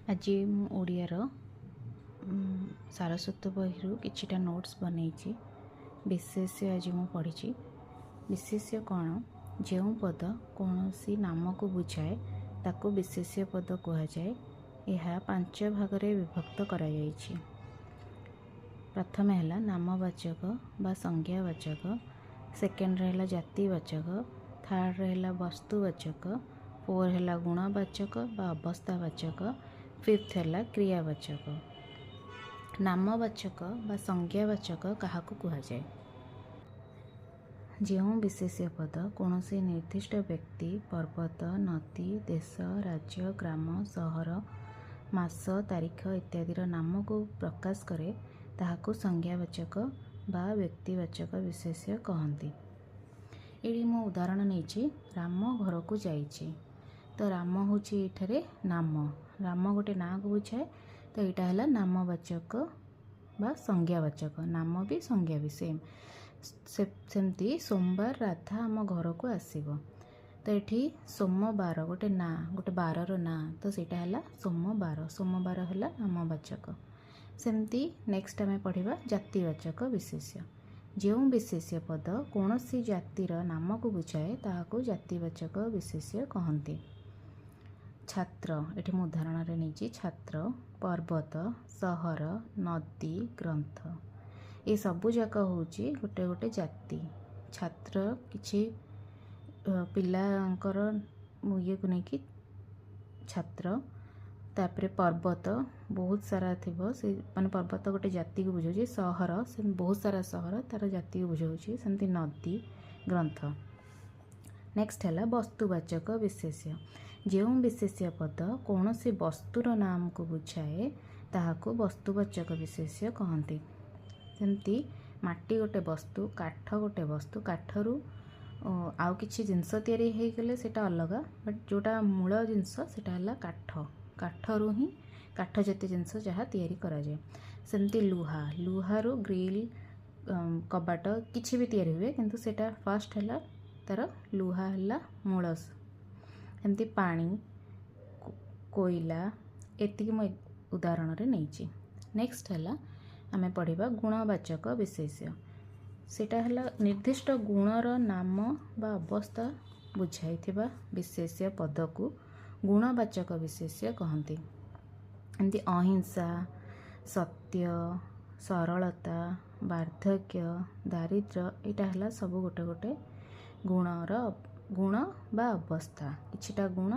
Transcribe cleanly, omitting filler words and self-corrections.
आज मु ओडियार सारस्वत बही किछिटा नोट्स बनई विशेष्य आज मु पढ़ी। विशेष्य कौन? जो पद कौन सी नाम को बुझाए ताको विशेष्य पद कहुए। यह 5 भाग में विभक्त करा जायछि। प्रथम है नामवाचक बा संज्ञावाचक, सेकेंड है जातिवाचक, थर्ड है वस्तुवाचक, फोर है गुणवाचक बा अवस्थावाचक, फिफ्थ है क्रियावाचक। नामवाचक बा संज्ञावाचक क्या कहुए? जो विशेष्य पद कौन से निर्दिष्ट व्यक्ति, पर्वत, नदी, देश, राज्य, ग्राम, सहर, मास, तारीख इत्यादि नाम को प्रकाश करे ताहाको संज्ञावाचक बा व्यक्तिवाचक विशेष्य कहती। ये मो उदाहरण नहीं राम घर को जाइए। तो राम हूँ ये नाम, राम गोटे ना को बुझाए। तो यहाँ है नामवाचक बा संज्ञावाचक, नाम भी संज्ञा भी सेम। सेमती सोमवार राधा आम घर को आसब। तो ये सोमवार गोटे ना, गोटे बारर ना, तो सीटा है सोमवार, सोमवार है नामवाचक। सेमती नेक्स्ट आम पढ़ा जातिवाचक विशेष्य। जो विशेष्य पद कौन सी जातिर नाम को बुझाए ताहाको जातिवाचक विशेष्य कहती। छात्र, ये मु उदाहरण नहीं छात्र, पर्वत, सहर, नदी, ग्रंथ, ये सबू जाक हूँ गोटे गोटे जाति। छात्र किछि पिलांकर ये को लेकिन छात्र, तापरे पर्वत बहुत सारा थी से माने पर्वत गोटे जाति को बुझाऊँ। सहर से बहुत सारा सहर तार जाति को बुझाऊँ। सेमती नदी, ग्रंथ। नेक्स्ट है वस्तुवाचक विशेष्य। जो विशेष्य पद कौन सी वस्तुर नाम को बुझाए ताहाको वस्तुवाचक विशेष्य कहती। सेमती माटी गोटे वस्तु, काठ गोटे वस्तु, काठरू आउ किछि जिनस तैयारी हो गले सेटा अलग, बट जोटा मूल जिनस सेटा हला काठ, काठरू ही काठ जातीय जिनस जहाँ तैयारी करा जाए। सेमती लुहा, लुहारू ग्रिल, कबाट किछि भी तैयारी हुए, किंतु सेटा फर्स्ट है तार लुहा है मूलस। एमती पानी, कोयला, एतिक मो उदाहरण रे नहीं। नेक्स्ट है आमे पढ़िबा गुणवाचक विशेष्य। सेटा है निर्दिष्ट गुणर नाम बा अवस्था बुझाइथिबा विशेष्य पद को गुणवाचक विशेष्य कहती। एमती अहिंसा, सत्य, सरलता, वार्धक्य, दारिद्र्य, यहाँ है सब गोटे गोटे गुणर गुण बा अवस्था। किछिटा गुण